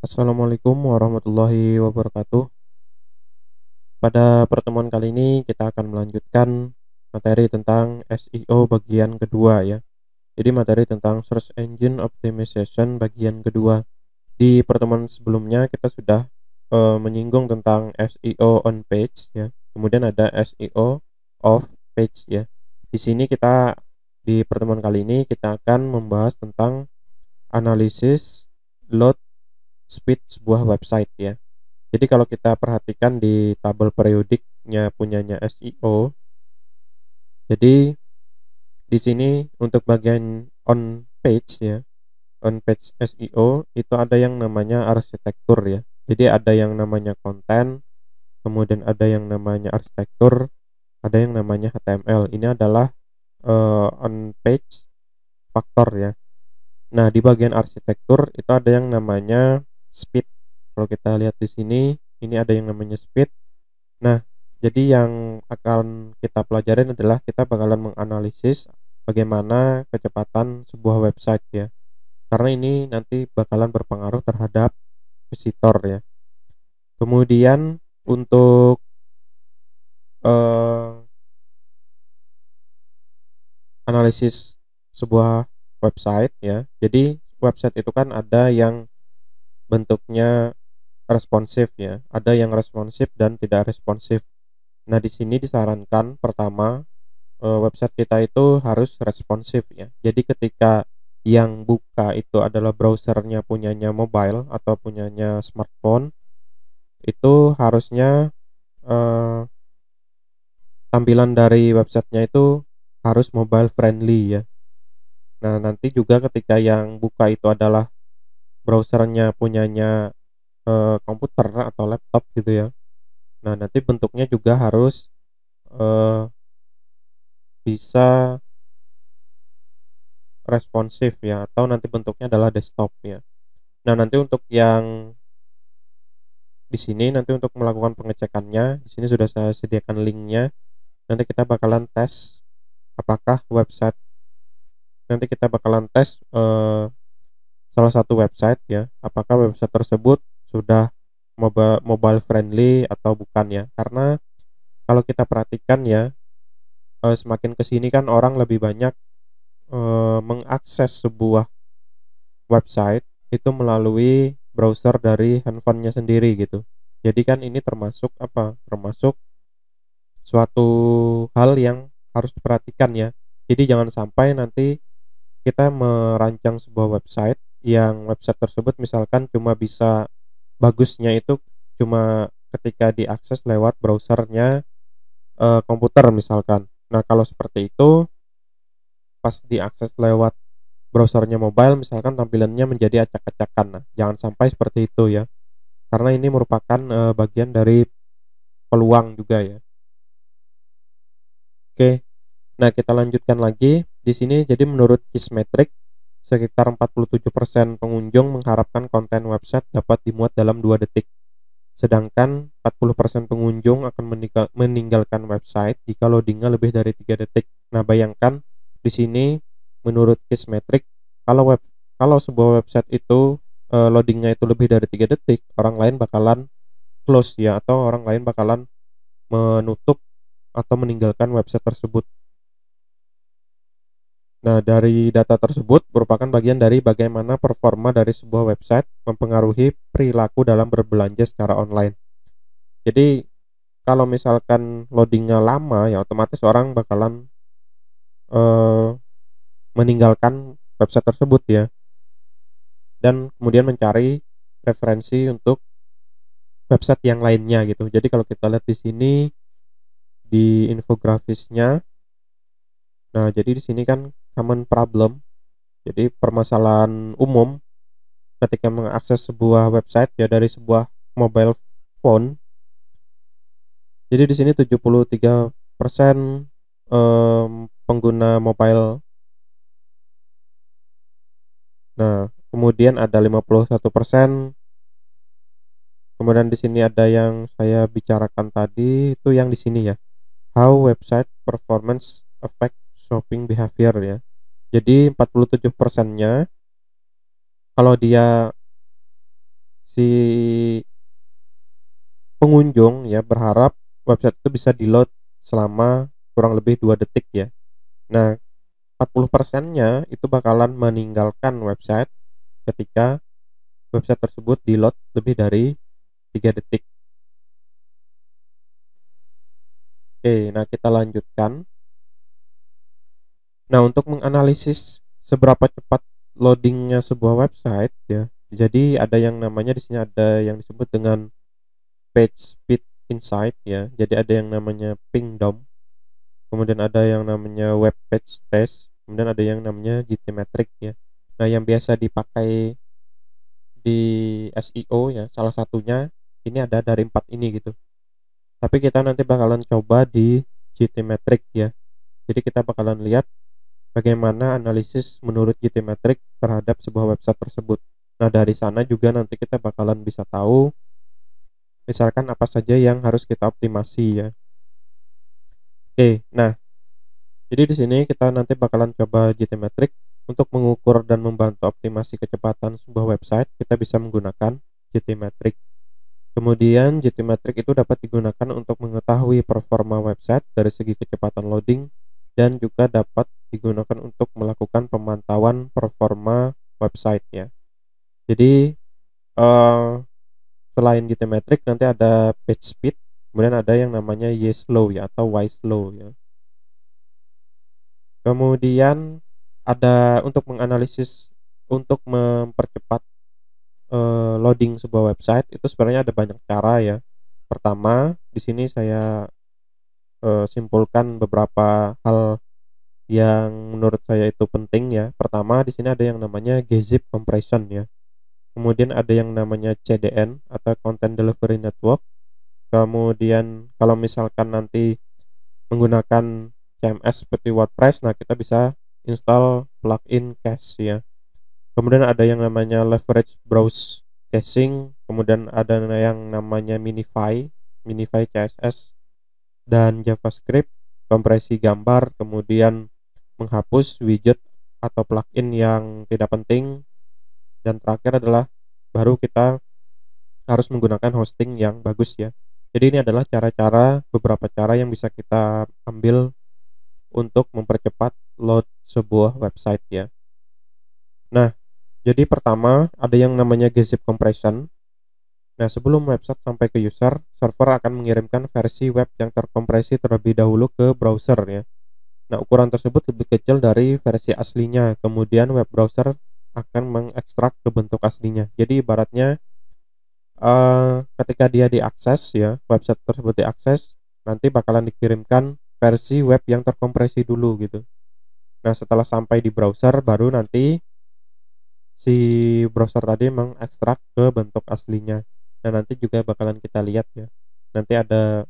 Assalamualaikum warahmatullahi wabarakatuh. Pada pertemuan kali ini kita akan melanjutkan materi tentang SEO bagian kedua ya. Jadi materi tentang Search Engine Optimization bagian kedua. Di pertemuan sebelumnya kita sudah menyinggung tentang SEO on page ya. Kemudian ada SEO off page ya. Di sini kita di pertemuan kali ini kita akan membahas tentang analisis load speed sebuah website ya. Jadi kalau kita perhatikan di tabel periodiknya punyanya SEO, jadi di sini untuk bagian on page ya, on page SEO itu ada yang namanya arsitektur ya. Jadi ada yang namanya konten, kemudian ada yang namanya arsitektur, ada yang namanya HTML. Ini adalah on page faktor ya. Nah, di bagian arsitektur itu ada yang namanya speed. Kalau kita lihat di sini, ini ada yang namanya speed. Nah, jadi yang akan kita pelajarin adalah kita bakalan menganalisis bagaimana kecepatan sebuah website ya. Karena ini nanti bakalan berpengaruh terhadap visitor ya. Kemudian untuk analisis sebuah website ya. Jadi website itu kan ada yang bentuknya responsif ya, ada yang responsif dan tidak responsif. Nah, di sini disarankan pertama website kita itu harus responsif ya. Jadi ketika yang buka itu adalah browsernya punyanya mobile atau punyanya smartphone, itu harusnya eh, tampilan dari websitenya itu harus mobile friendly ya. Nah, nanti juga ketika yang buka itu adalah browsernya punyanya komputer atau laptop gitu ya. Nah, nanti bentuknya juga harus eh, bisa responsif ya, atau nanti bentuknya adalah desktop ya. Nah, nanti untuk yang di sini nanti untuk melakukan pengecekannya, di sini sudah saya sediakan linknya. Nanti kita bakalan tes apakah website, nanti kita bakalan tes salah satu website ya, apakah website tersebut sudah mobile friendly atau bukan ya. Karena kalau kita perhatikan ya, semakin kesini kan orang lebih banyak mengakses sebuah website itu melalui browser dari handphonenya sendiri gitu. Jadi kan ini termasuk apa? Termasuk suatu hal yang harus diperhatikan ya. Jadi jangan sampai nanti kita merancang sebuah website yang website tersebut misalkan cuma bisa bagusnya itu cuma ketika diakses lewat browsernya komputer misalkan. Nah, kalau seperti itu pas diakses lewat browsernya mobile misalkan tampilannya menjadi acak-acakan. Nah, jangan sampai seperti itu ya. Karena ini merupakan bagian dari peluang juga ya. Oke. Nah, kita lanjutkan lagi. Di sini jadi menurut Kissmetrics sekitar 47% pengunjung mengharapkan konten website dapat dimuat dalam 2 detik. Sedangkan 40% pengunjung akan meninggalkan website jika loadingnya lebih dari 3 detik. Nah, bayangkan di sini menurut Kissmetrics kalau sebuah website itu loadingnya itu lebih dari 3 detik, orang lain bakalan close ya, atau orang lain bakalan menutup atau meninggalkan website tersebut. Nah, dari data tersebut merupakan bagian dari bagaimana performa dari sebuah website mempengaruhi perilaku dalam berbelanja secara online. Jadi, kalau misalkan loadingnya lama ya otomatis orang bakalan meninggalkan website tersebut ya, dan kemudian mencari referensi untuk website yang lainnya gitu. Jadi kalau kita lihat di sini di infografisnya, nah jadi di sini kan common problem, jadi permasalahan umum ketika mengakses sebuah website ya dari sebuah mobile phone. Jadi di sini 73% pengguna mobile. Nah, kemudian ada 51%. Kemudian di sini ada yang saya bicarakan tadi itu yang di sini ya. How website performance affect shopping behavior ya. Jadi 47%-nya kalau dia si pengunjung ya berharap website itu bisa di-load selama kurang lebih 2 detik ya. Nah, 40%-nya itu bakalan meninggalkan website ketika website tersebut di-load lebih dari 3 detik. Oke, nah kita lanjutkan. Nah, untuk menganalisis seberapa cepat loadingnya sebuah website ya. Jadi ada yang namanya di sini ada yang disebut dengan page speed insight ya. Jadi ada yang namanya pingdom, kemudian ada yang namanya web page test, kemudian ada yang namanya GTmetrix ya. Nah, yang biasa dipakai di SEO ya, salah satunya ini ada dari 4 ini gitu. Tapi kita nanti bakalan coba di GTmetrix ya. Jadi kita bakalan lihat bagaimana analisis menurut GTmetrix terhadap sebuah website tersebut. Nah, dari sana juga nanti kita bakalan bisa tahu misalkan apa saja yang harus kita optimasi ya. Oke, nah jadi di sini kita nanti bakalan coba GTmetrix untuk mengukur dan membantu optimasi kecepatan sebuah website. Kita bisa menggunakan GTmetrix. Kemudian GTmetrix itu dapat digunakan untuk mengetahui performa website dari segi kecepatan loading dan juga dapat digunakan untuk melakukan pemantauan performa website ya. Jadi selain GTmetrix nanti ada page speed, kemudian ada yang namanya YSlow ya atau YSlow ya. Kemudian ada untuk menganalisis untuk mempercepat loading sebuah website itu sebenarnya ada banyak cara ya. Pertama, di sini saya simpulkan beberapa hal yang menurut saya itu penting ya. Pertama, di sini ada yang namanya gzip compression ya. Kemudian ada yang namanya CDN atau Content Delivery Network. Kemudian kalau misalkan nanti menggunakan CMS seperti WordPress, nah kita bisa install plugin cache ya. Kemudian ada yang namanya leverage browse caching, kemudian ada yang namanya minify CSS dan JavaScript, kompresi gambar, kemudian menghapus widget atau plugin yang tidak penting, dan terakhir adalah baru kita harus menggunakan hosting yang bagus ya. Jadi ini adalah beberapa cara yang bisa kita ambil untuk mempercepat load sebuah website ya. Nah, jadi pertama ada yang namanya gzip compression. Nah, sebelum website sampai ke user, server akan mengirimkan versi web yang terkompresi terlebih dahulu ke browser ya. Nah, ukuran tersebut lebih kecil dari versi aslinya. Kemudian web browser akan mengekstrak ke bentuk aslinya. Jadi ibaratnya ketika dia diakses ya, website tersebut diakses, nanti bakalan dikirimkan versi web yang terkompresi dulu gitu. Nah, setelah sampai di browser baru nanti si browser tadi mengekstrak ke bentuk aslinya. Nah, nanti juga bakalan kita lihat ya. Nanti ada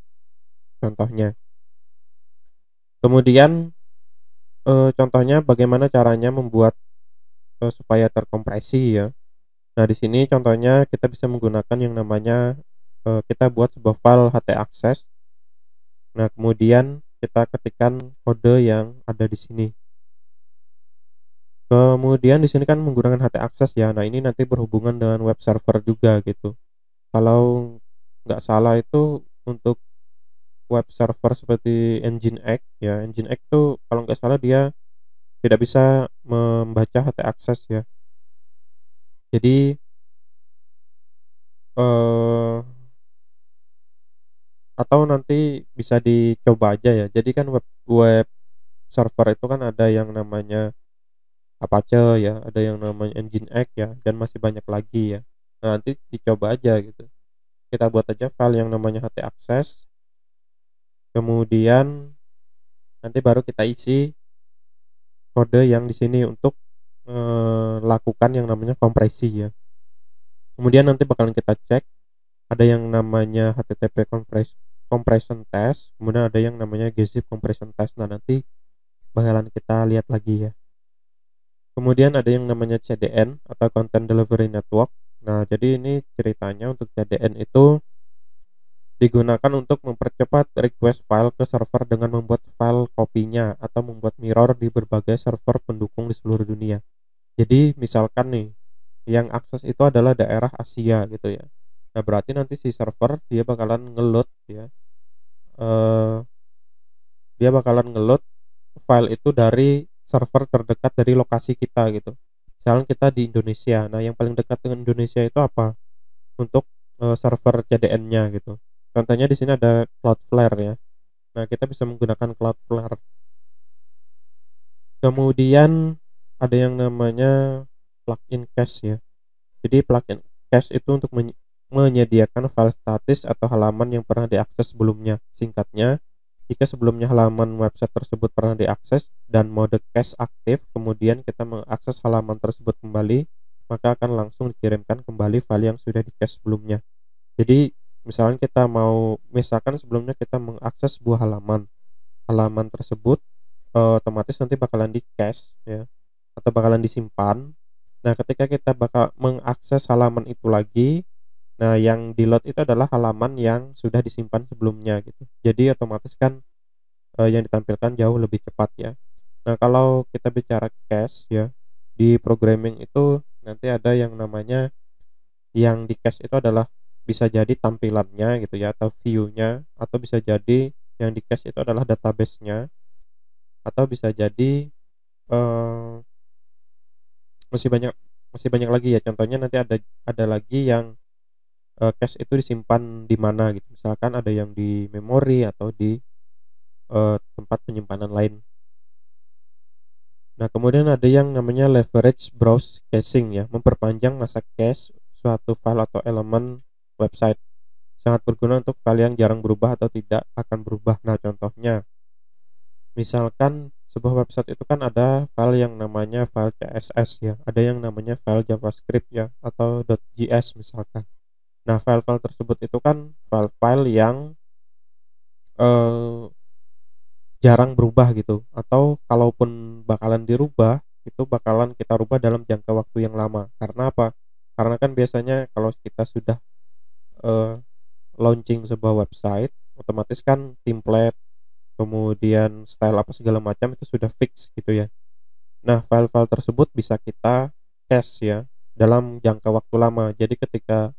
contohnya. Kemudian contohnya bagaimana caranya membuat supaya terkompresi ya. Nah, di sini contohnya kita bisa menggunakan yang namanya kita buat sebuah file htaccess. Nah, kemudian kita ketikkan kode yang ada di sini. Kemudian di sini kan menggunakan htaccess ya. Nah, ini nanti berhubungan dengan web server juga gitu. Kalau nggak salah itu untuk web server seperti Nginx ya. Nginx tuh kalau nggak salah dia tidak bisa membaca htaccess ya. Jadi atau nanti bisa dicoba aja ya. Jadi kan web server itu kan ada yang namanya Apache ya, ada yang namanya Nginx ya, dan masih banyak lagi ya. Nah, nanti dicoba aja gitu. Kita buat aja file yang namanya htaccess. Kemudian nanti baru kita isi kode yang di sini untuk lakukan yang namanya kompresi ya. Kemudian nanti bakalan kita cek ada yang namanya HTTP compression test, kemudian ada yang namanya gzip compression test. Nah, nanti bakalan kita lihat lagi ya. Kemudian ada yang namanya CDN atau Content Delivery Network. Nah, jadi ini ceritanya untuk CDN itu digunakan untuk mempercepat request file ke server dengan membuat file kopinya atau membuat mirror di berbagai server pendukung di seluruh dunia. Jadi misalkan nih yang akses itu adalah daerah Asia gitu ya. Nah, berarti nanti si server dia bakalan ngeload ya. eh, Dia bakalan ngeload file itu dari server terdekat dari lokasi kita gitu. Misalnya kita di Indonesia. Nah, yang paling dekat dengan Indonesia itu apa? Untuk server CDN-nya gitu. Contohnya di sini ada Cloudflare ya. Nah, kita bisa menggunakan Cloudflare. Kemudian ada yang namanya plugin cache ya. Jadi plugin cache itu untuk menyediakan file statis atau halaman yang pernah diakses sebelumnya. Singkatnya, jika sebelumnya halaman website tersebut pernah diakses dan mode cache aktif, kemudian kita mengakses halaman tersebut kembali, maka akan langsung dikirimkan kembali file yang sudah di-cache sebelumnya. Jadi, misalkan sebelumnya kita mengakses sebuah halaman tersebut otomatis nanti bakalan di-cache ya, atau bakalan disimpan. Nah, ketika kita bakal mengakses halaman itu lagi, nah yang di-load itu adalah halaman yang sudah disimpan sebelumnya gitu. Jadi otomatis kan yang ditampilkan jauh lebih cepat ya. Nah, kalau kita bicara cache ya, di programming itu nanti ada yang namanya yang di cache itu adalah bisa jadi tampilannya gitu ya, atau view-nya, atau bisa jadi yang di cache itu adalah database-nya, atau bisa jadi eh, masih banyak masih banyak lagi ya. Contohnya nanti ada lagi yang cache itu disimpan di mana gitu. Misalkan ada yang di memori atau di tempat penyimpanan lain. Nah, kemudian ada yang namanya leverage browse caching ya, memperpanjang masa cache suatu file atau elemen website. Sangat berguna untuk file yang jarang berubah atau tidak akan berubah. Nah, contohnya misalkan sebuah website itu kan ada file yang namanya file CSS ya, ada yang namanya file JavaScript ya, atau .js misalkan. Nah, file-file tersebut itu kan file-file yang eh, jarang berubah gitu, atau kalaupun bakalan dirubah itu bakalan kita rubah dalam jangka waktu yang lama. Karena apa? Karena kan biasanya kalau kita sudah eh, launching sebuah website, otomatis kan template, kemudian style apa segala macam itu sudah fix gitu ya. Nah, file-file tersebut bisa kita cache ya dalam jangka waktu lama. Jadi ketika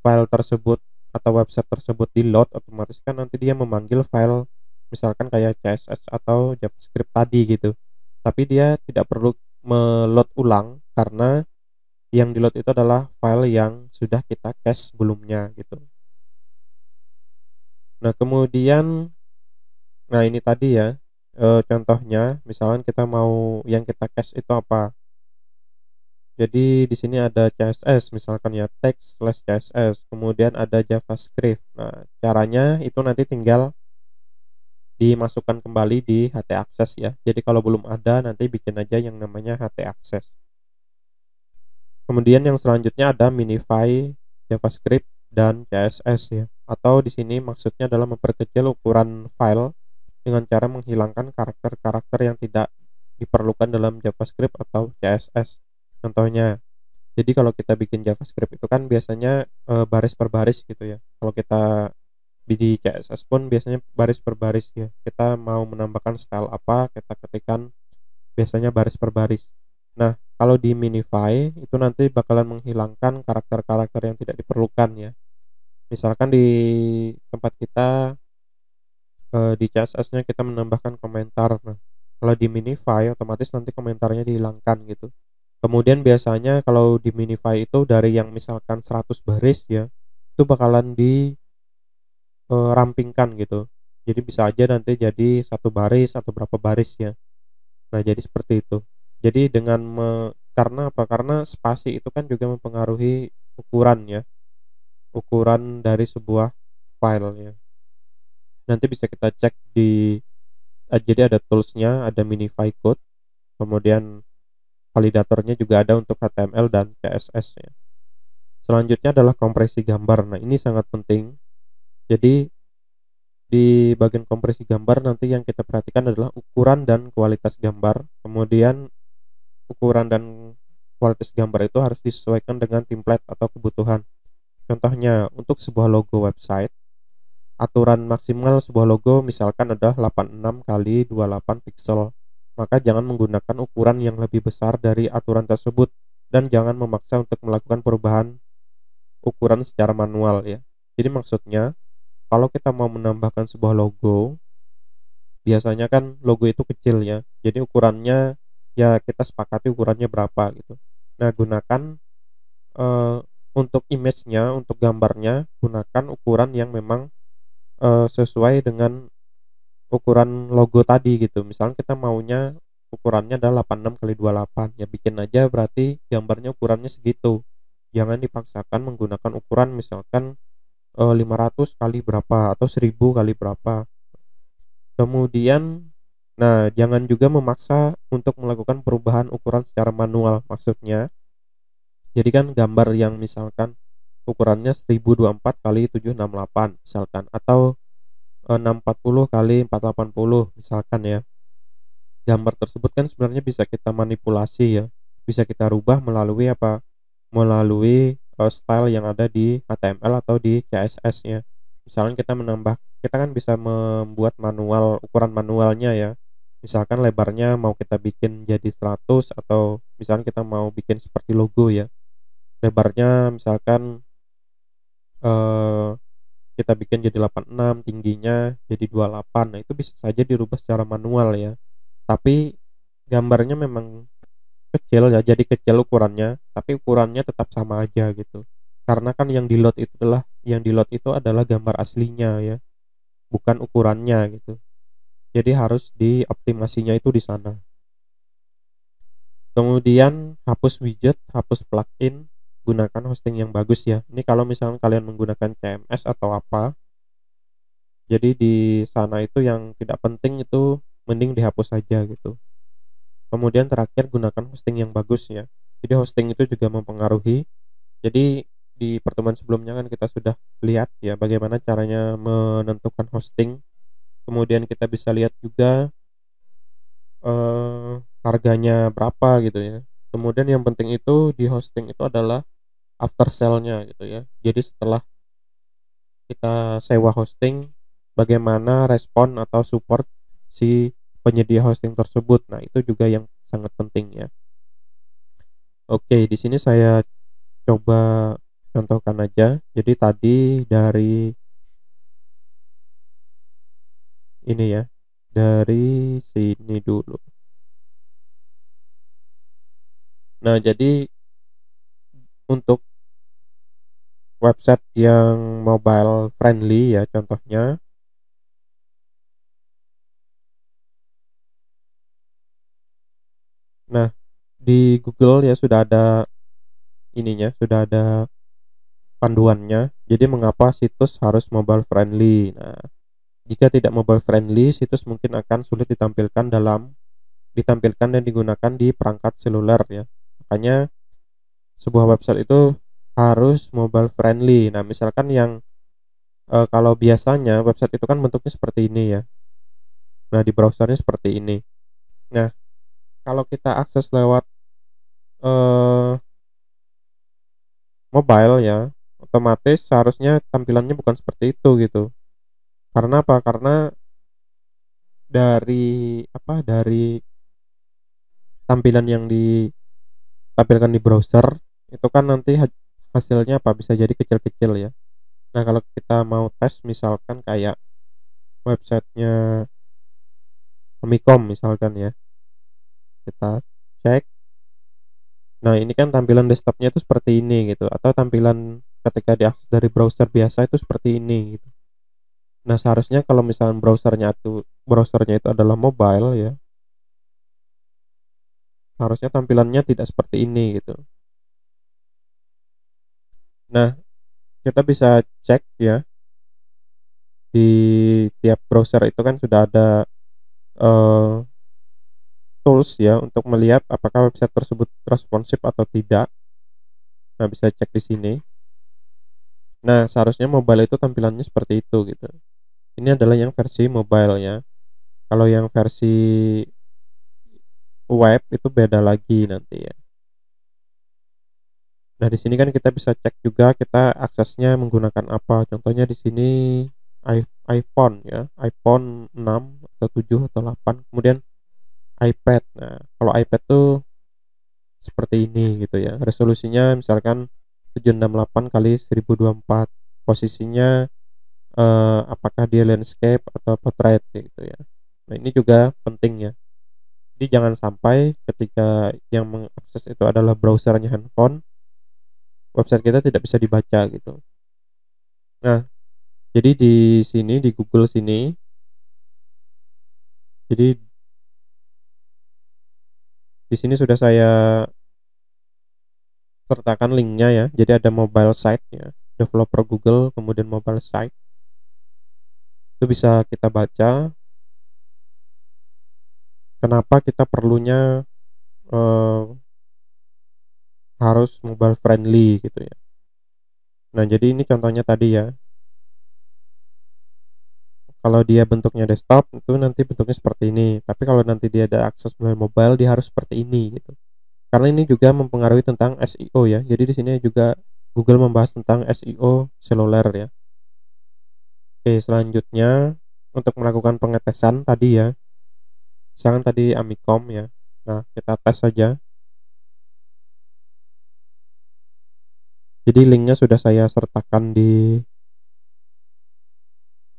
file tersebut atau website tersebut di load, otomatis kan nanti dia memanggil file misalkan kayak CSS atau JavaScript tadi gitu. Tapi dia tidak perlu meload ulang karena yang di load itu adalah file yang sudah kita cache sebelumnya gitu. Nah, kemudian ini tadi ya contohnya, misalkan kita mau yang kita cache itu apa. Jadi di sini ada CSS misalkan ya, text/CSS, kemudian ada JavaScript. Nah, caranya itu nanti tinggal dimasukkan kembali di htaccess ya. Jadi kalau belum ada nanti bikin aja yang namanya htaccess. Kemudian yang selanjutnya ada minify JavaScript dan CSS ya. Atau di sini maksudnya adalah memperkecil ukuran file dengan cara menghilangkan karakter-karakter yang tidak diperlukan dalam JavaScript atau CSS. Contohnya, jadi kalau kita bikin JavaScript itu kan biasanya baris per baris gitu ya. Kalau kita di CSS pun biasanya baris per baris ya. Kita mau menambahkan style apa, kita ketikkan biasanya baris per baris. Nah, kalau di minify itu nanti bakalan menghilangkan karakter-karakter yang tidak diperlukan ya. Misalkan di tempat kita di CSS-nya kita menambahkan komentar. Nah, kalau di minify otomatis nanti komentarnya dihilangkan gitu. Kemudian biasanya kalau di minify itu dari yang misalkan 100 baris ya, itu bakalan di rampingkan gitu. Jadi bisa aja nanti jadi satu baris atau berapa baris ya. Nah, jadi seperti itu. Jadi karena apa? Karena spasi itu kan juga mempengaruhi ukuran ya. Ukuran dari sebuah file ya. Nanti bisa kita cek jadi ada toolsnya, ada minify code, kemudian validatornya juga ada untuk HTML dan CSS ya. Selanjutnya adalah kompresi gambar. Nah, ini sangat penting. Jadi di bagian kompresi gambar nanti yang kita perhatikan adalah ukuran dan kualitas gambar. Kemudian ukuran dan kualitas gambar itu harus disesuaikan dengan template atau kebutuhan. Contohnya, untuk sebuah logo website, aturan maksimal sebuah logo misalkan adalah 86 kali 28 pixel. Maka jangan menggunakan ukuran yang lebih besar dari aturan tersebut dan jangan memaksa untuk melakukan perubahan ukuran secara manual ya. Jadi maksudnya kalau kita mau menambahkan sebuah logo, biasanya kan logo itu kecil ya. Jadi ukurannya ya kita sepakati ukurannya berapa gitu. Nah, gunakan eh, untuk image-nya, untuk gambarnya, gunakan ukuran yang memang sesuai dengan ukuran logo tadi gitu. Misalnya kita maunya ukurannya adalah 86 kali 28, ya bikin aja berarti gambarnya ukurannya segitu. Jangan dipaksakan menggunakan ukuran misalkan 500 kali berapa atau 1000 kali berapa. Kemudian nah, jangan juga memaksa untuk melakukan perubahan ukuran secara manual. Maksudnya, jadi kan gambar yang misalkan ukurannya 1024 kali 768 misalkan, atau 640 kali 480 misalkan ya. Gambar tersebut kan sebenarnya bisa kita manipulasi ya. Bisa kita rubah melalui apa? Melalui style yang ada di HTML atau di CSS-nya. Misalnya kita kan bisa membuat manual, ukuran manualnya ya. Misalkan lebarnya mau kita bikin jadi 100, atau misalnya kita mau bikin seperti logo ya. Lebarnya misalkan eh, kita bikin jadi 86, tingginya jadi 28. Nah, itu bisa saja dirubah secara manual ya. Tapi gambarnya memang kecil ya, jadi kecil ukurannya, tapi ukurannya tetap sama aja gitu. Karena kan yang di load itu adalah gambar aslinya ya, bukan ukurannya gitu. Jadi harus dioptimasinya itu di sana. Kemudian hapus widget, hapus plugin, gunakan hosting yang bagus ya. Ini kalau misalnya kalian menggunakan CMS atau apa, jadi di sana itu yang tidak penting itu mending dihapus saja gitu. Kemudian terakhir, gunakan hosting yang bagus ya. Jadi hosting itu juga mempengaruhi. Jadi di pertemuan sebelumnya kan kita sudah lihat ya bagaimana caranya menentukan hosting. Kemudian kita bisa lihat juga harganya berapa gitu ya. Kemudian yang penting itu di hosting itu adalah after sale-nya gitu ya. Jadi setelah kita sewa hosting, bagaimana respon atau support si penyedia hosting tersebut. Nah, itu juga yang sangat penting ya. Oke, di sini saya coba contohkan aja. Jadi tadi dari ini ya, dari sini dulu. Nah, jadi untuk website yang mobile friendly ya contohnya. Nah, di Google ya sudah ada ininya, sudah ada panduannya. Jadi mengapa situs harus mobile friendly? Nah, jika tidak mobile friendly, situs mungkin akan sulit ditampilkan dan digunakan di perangkat seluler ya. Makanya sebuah website itu harus mobile friendly. Nah, misalkan kalau biasanya website itu kan bentuknya seperti ini ya. Nah, di browsernya seperti ini. Nah, kalau kita akses lewat eh, mobile ya, otomatis seharusnya tampilannya bukan seperti itu gitu. Karena apa? Karena dari tampilan yang ditampilkan di browser itu kan nanti hasilnya apa, bisa jadi kecil-kecil ya. Nah, kalau kita mau tes misalkan kayak websitenya Famicom misalkan ya, kita cek. Nah, ini kan tampilan desktopnya itu seperti ini gitu, atau tampilan ketika diakses dari browser biasa itu seperti ini gitu. Nah, seharusnya kalau misalnya browsernya itu adalah mobile ya, harusnya tampilannya tidak seperti ini gitu. Nah, kita bisa cek ya, di tiap browser itu kan sudah ada eh, tools ya untuk melihat apakah website tersebut responsif atau tidak. Nah, bisa cek di sini. Nah, seharusnya mobile itu tampilannya seperti itu gitu. Ini adalah yang versi mobile ya. Kalau yang versi web itu beda lagi nanti ya. Nah, di sini kan kita bisa cek juga kita aksesnya menggunakan apa. Contohnya di sini iPhone ya, iPhone 6 atau 7 atau 8. Kemudian iPad. Nah, kalau iPad tuh seperti ini gitu ya. Resolusinya misalkan 768 kali 1024. Posisinya apakah dia landscape atau portrait gitu ya. Nah, ini juga penting ya. Jadi jangan sampai ketika yang mengakses itu adalah browsernya handphone, website kita tidak bisa dibaca gitu. Nah, jadi di sini di Google sini, jadi di sini sudah saya sertakan linknya ya. Jadi ada mobile site ya, developer Google, kemudian mobile site. Itu bisa kita baca kenapa kita perlunya eh, harus mobile friendly gitu ya. Nah, jadi ini contohnya tadi ya. Kalau dia bentuknya desktop itu nanti bentuknya seperti ini. Tapi kalau nanti dia ada akses melalui mobile dia harus seperti ini gitu. Karena ini juga mempengaruhi tentang SEO ya. Jadi di sini juga Google membahas tentang SEO seluler ya. Oke, selanjutnya untuk melakukan pengetesan tadi ya. Misalkan tadi Amicom ya. Nah, kita tes saja. Jadi linknya sudah saya sertakan di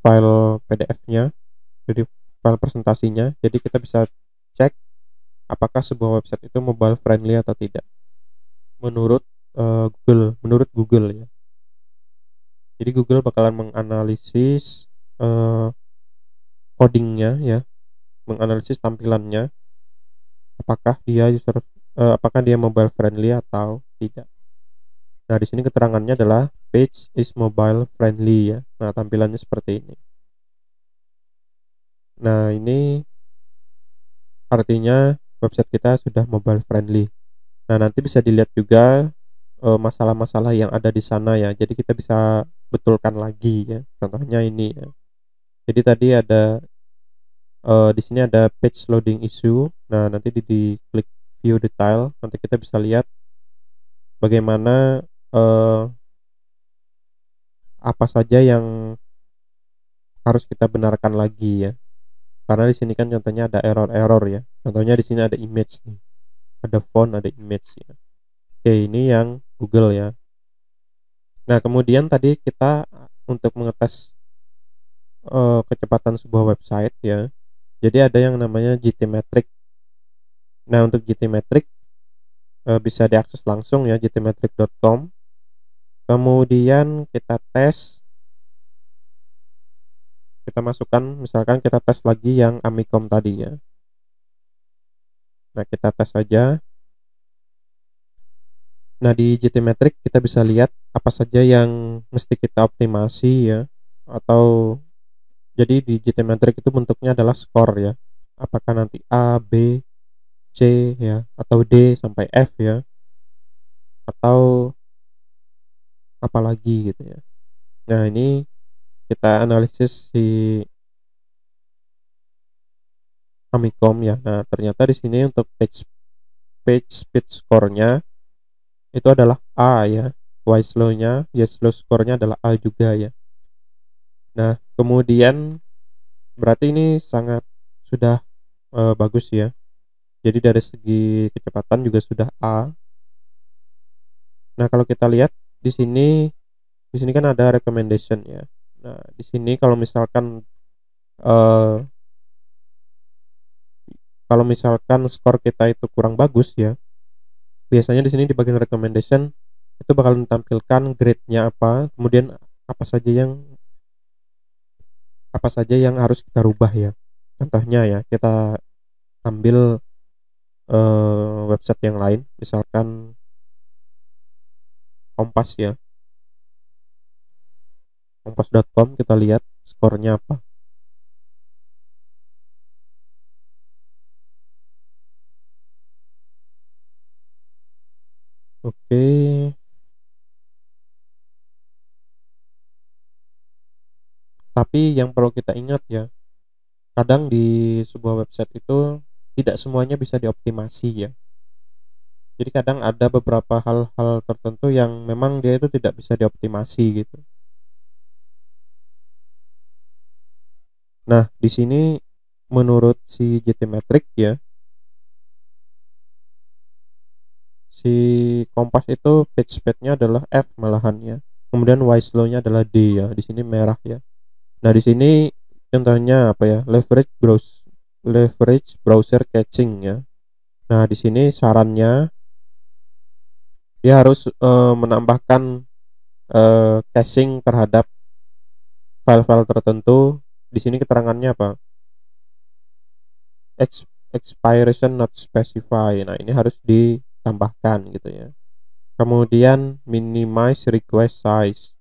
file PDF-nya, jadi file presentasinya. Jadi kita bisa cek apakah sebuah website itu mobile friendly atau tidak. Menurut menurut Google ya. Jadi Google bakalan menganalisis codingnya ya, menganalisis tampilannya, apakah dia mobile friendly atau tidak. Nah, di sini keterangannya adalah page is mobile friendly ya. Nah, tampilannya seperti ini. Nah, ini artinya website kita sudah mobile friendly. Nah, nanti bisa dilihat juga masalah-masalah yang ada di sana ya. Jadi kita bisa betulkan lagi ya. Contohnya ini ya. Jadi tadi ada di sini ada page loading issue. Nah, nanti di klik view detail, nanti kita bisa lihat bagaimana apa saja yang harus kita benarkan lagi ya. Karena di sini kan contohnya ada error-error ya. Contohnya di sini ada image nih. Ada font, ada image ya. Oke, ini yang Google ya. Nah, kemudian tadi kita untuk mengetes kecepatan sebuah website ya. Jadi ada yang namanya GTmetrix. Nah, untuk GTmetrix bisa diakses langsung ya, gtmetrix.com. Kemudian kita tes, kita masukkan, misalkan kita tes lagi yang Amicom tadi ya. Nah, kita tes saja. Nah, di GTmetrix kita bisa lihat apa saja yang mesti kita optimasi ya. Atau jadi di GTmetrix itu bentuknya adalah skor ya. Apakah nanti A, B, C ya, atau D sampai F ya, atau apalagi gitu ya. Nah, ini kita analisis si Amicom ya. Nah, ternyata di sini untuk page page speed score-nya itu adalah A ya. Y-slow-nya, Y-slow score-nya adalah A juga ya. Nah, kemudian berarti ini sangat sudah bagus ya. Jadi dari segi kecepatan juga sudah A. Nah, kalau kita lihat di sini kan ada recommendation ya. Nah, di sini eh, kalau misalkan skor kita itu kurang bagus ya, biasanya di sini di bagian recommendation itu bakal ditampilkan grade-nya apa, kemudian apa saja yang harus kita rubah ya. Contohnya ya, kita ambil website yang lain, misalkan Kompas ya. Kompas.com, kita lihat skornya apa. Oke. Tapi yang perlu kita ingat ya, kadang di sebuah website itu tidak semuanya bisa dioptimasi ya. Jadi kadang ada beberapa hal-hal tertentu yang memang dia itu tidak bisa dioptimasi gitu. Nah, di sini menurut si GTmetrix ya, si Kompas itu page speed-nya adalah F malahan ya. Kemudian Wiselow-nya adalah D ya. Di sini merah ya. Nah, di sini contohnya apa ya? Leverage browser caching ya. Nah, di sini sarannya dia harus menambahkan caching terhadap file-file tertentu. Di sini keterangannya apa? Expiration not specify. Nah, ini harus ditambahkan gitu ya. Kemudian minimize request size.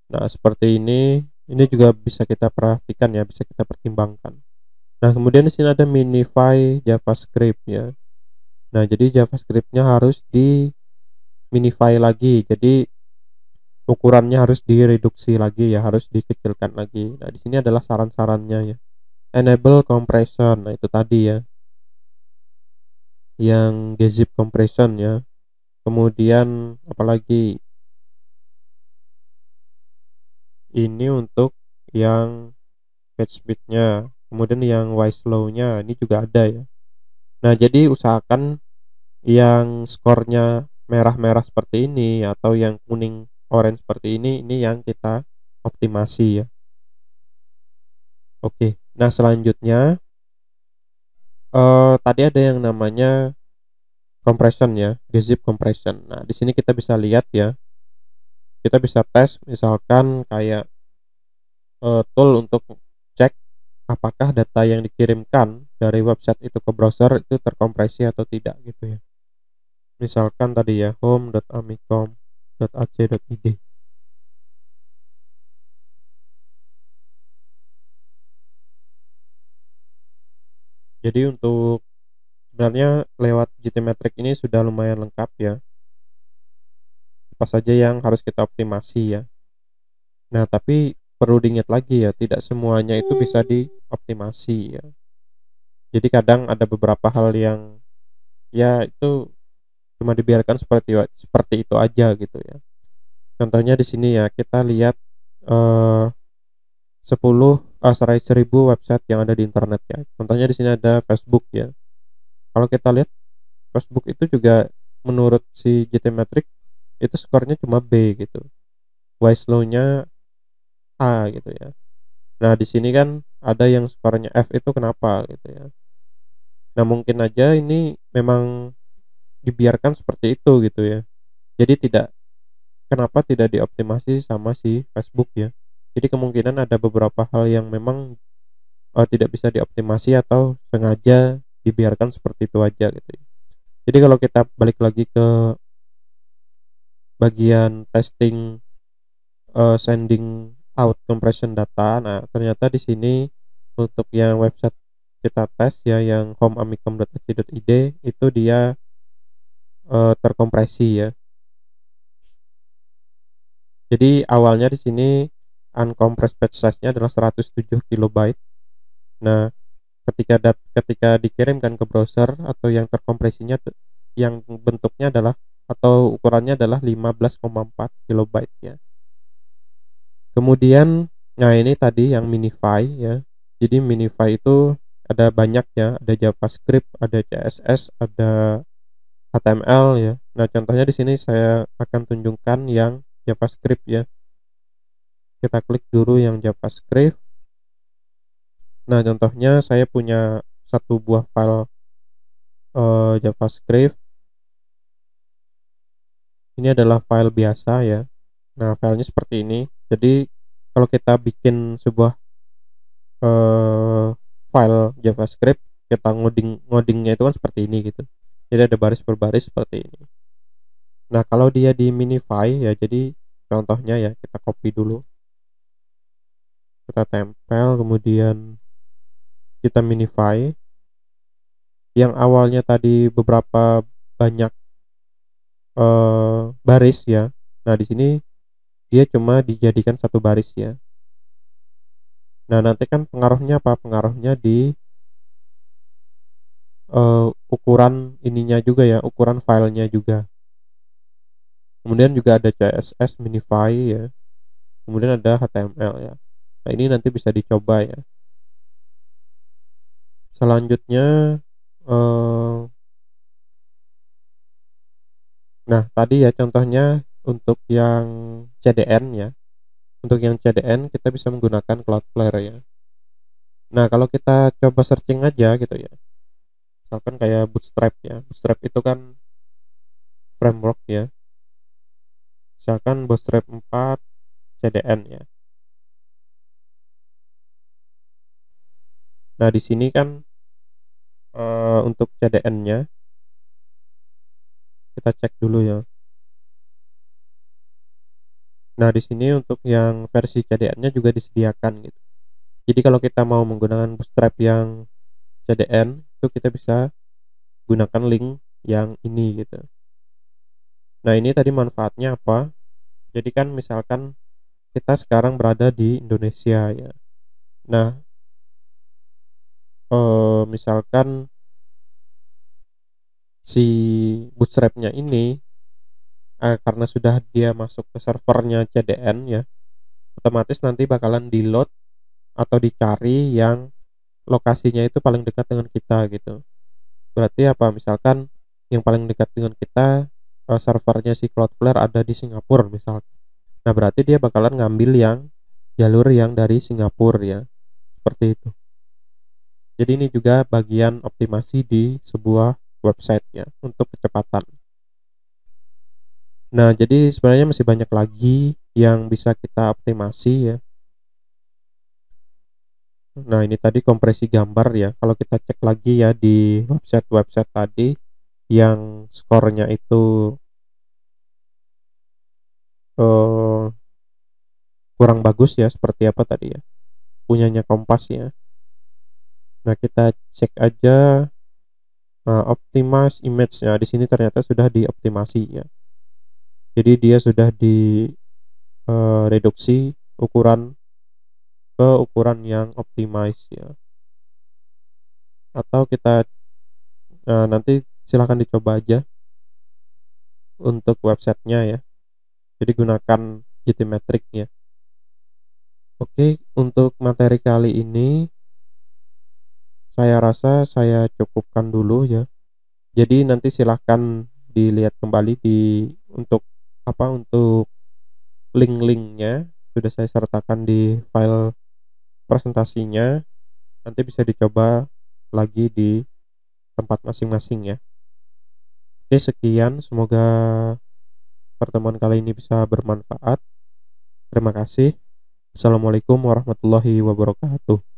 Nah, seperti ini juga bisa kita perhatikan ya, bisa kita pertimbangkan. Nah, kemudian di sini ada minify JavaScript ya. Nah, jadi JavaScript-nya harus di minify lagi. Jadi ukurannya harus direduksi lagi ya, harus dikecilkan lagi. Nah, di sini adalah saran-sarannya ya. Enable compression. Nah, itu tadi ya. Yang gzip compression ya. Kemudian apalagi ini untuk yang page speed-nya. Kemudian yang Wiselow-nya ini juga ada ya. Nah, jadi usahakan yang skornya merah-merah seperti ini atau yang kuning orange seperti ini yang kita optimasi ya. Oke. Nah, selanjutnya tadi ada yang namanya compression ya, gzip compression. Nah, di sini kita bisa lihat ya. Kita bisa tes misalkan kayak tool untuk cek apakah data yang dikirimkan dari website itu ke browser itu terkompresi atau tidak gitu ya. Misalkan tadi ya home.amicom.ac.id. Jadi untuk sebenarnya lewat GTmetrix ini sudah lumayan lengkap ya. Apa saja yang harus kita optimasi ya. Nah, tapi perlu diingat lagi ya, tidak semuanya itu bisa dioptimasi ya. Jadi kadang ada beberapa hal yang ya itu cuma dibiarkan seperti itu aja gitu ya. Contohnya di sini ya, kita lihat eh 1000 website yang ada di internet ya. Contohnya di sini ada Facebook ya. Kalau kita lihat Facebook itu juga menurut si GTmetrix itu skornya cuma B gitu. Wiselow-nya A gitu ya. Nah, di sini kan ada yang skornya F, itu kenapa gitu ya. Nah, mungkin aja ini memang dibiarkan seperti itu gitu ya. Jadi kenapa tidak dioptimasi sama si Facebook ya. Jadi kemungkinan ada beberapa hal yang memang tidak bisa dioptimasi atau sengaja dibiarkan seperti itu aja gitu ya. Jadi kalau kita balik lagi ke bagian testing sending out compression data. Nah, ternyata di sini untuk yang website kita tes ya yang homeamicom.ac.id itu dia terkompresi ya. Jadi awalnya di sini uncompressed page size-nya adalah 107 kilobyte. Nah, ketika dikirimkan ke browser atau yang terkompresinya yang bentuknya adalah atau ukurannya adalah 15,4 kilobyte ya. Kemudian nah ini tadi yang minify ya. Jadi minify itu ada banyak ya, ada JavaScript, ada CSS, ada HTML ya. Nah, contohnya di sini saya akan tunjukkan yang JavaScript ya. Kita klik dulu yang JavaScript. Nah, contohnya saya punya satu buah file JavaScript. Ini adalah file biasa ya. Nah, filenya seperti ini. Jadi kalau kita bikin sebuah file JavaScript, kita ngodingnya itu kan seperti ini gitu. Jadi ada baris per baris seperti ini. Nah, kalau dia di minify ya, jadi contohnya ya kita copy dulu, kita tempel, kemudian kita minify. Yang awalnya tadi beberapa banyak baris ya. Nah, di sini dia cuma dijadikan satu baris ya. Nah, nanti kan pengaruhnya apa? Pengaruhnya di ukuran ininya juga ya, ukuran filenya juga. Kemudian juga ada CSS minify ya. Kemudian ada HTML ya. Nah, ini nanti bisa dicoba ya. Selanjutnya Nah, tadi ya contohnya untuk yang CDN ya. Untuk yang CDN kita bisa menggunakan Cloudflare ya. Nah, kalau kita coba searching aja gitu ya. Misalkan kayak Bootstrap ya. Bootstrap itu kan framework ya. Misalkan Bootstrap 4 CDN ya. Nah, di sini kan untuk CDN-nya kita cek dulu ya. Nah, di sini untuk yang versi CDN-nya juga disediakan gitu. Jadi kalau kita mau menggunakan Bootstrap yang CDN, itu kita bisa gunakan link yang ini gitu. Nah, ini tadi manfaatnya apa? Jadi kan misalkan kita sekarang berada di Indonesia ya. Nah, misalkan si Bootstrap-nya ini karena sudah dia masuk ke servernya CDN ya, otomatis nanti bakalan di-load atau dicari yang lokasinya itu paling dekat dengan kita gitu. Berarti apa? Misalkan yang paling dekat dengan kita servernya si Cloudflare ada di Singapura misalkan. Nah, berarti dia bakalan ngambil yang jalur yang dari Singapura ya. Seperti itu. Jadi ini juga bagian optimasi di sebuah website ya untuk kecepatan. Nah, jadi sebenarnya masih banyak lagi yang bisa kita optimasi ya. Nah, ini tadi kompresi gambar ya. Kalau kita cek lagi ya di website-website tadi yang skornya itu eh, kurang bagus ya, seperti apa tadi ya. Punyanya Kompas ya. Nah, kita cek aja optimize image. Nah, di sini ternyata sudah dioptimasi ya. Jadi dia sudah di reduksi ukuran ke ukuran yang optimize ya. Atau kita nanti silahkan dicoba aja untuk websitenya ya. Jadi gunakan GTmetrix ya. Oke, untuk materi kali ini saya rasa saya cukupkan dulu ya. Jadi nanti silahkan dilihat kembali di untuk untuk link-linknya sudah saya sertakan di file presentasinya. Nanti bisa dicoba lagi di tempat masing-masing ya. Oke, sekian, semoga pertemuan kali ini bisa bermanfaat. Terima kasih. Assalamualaikum warahmatullahi wabarakatuh.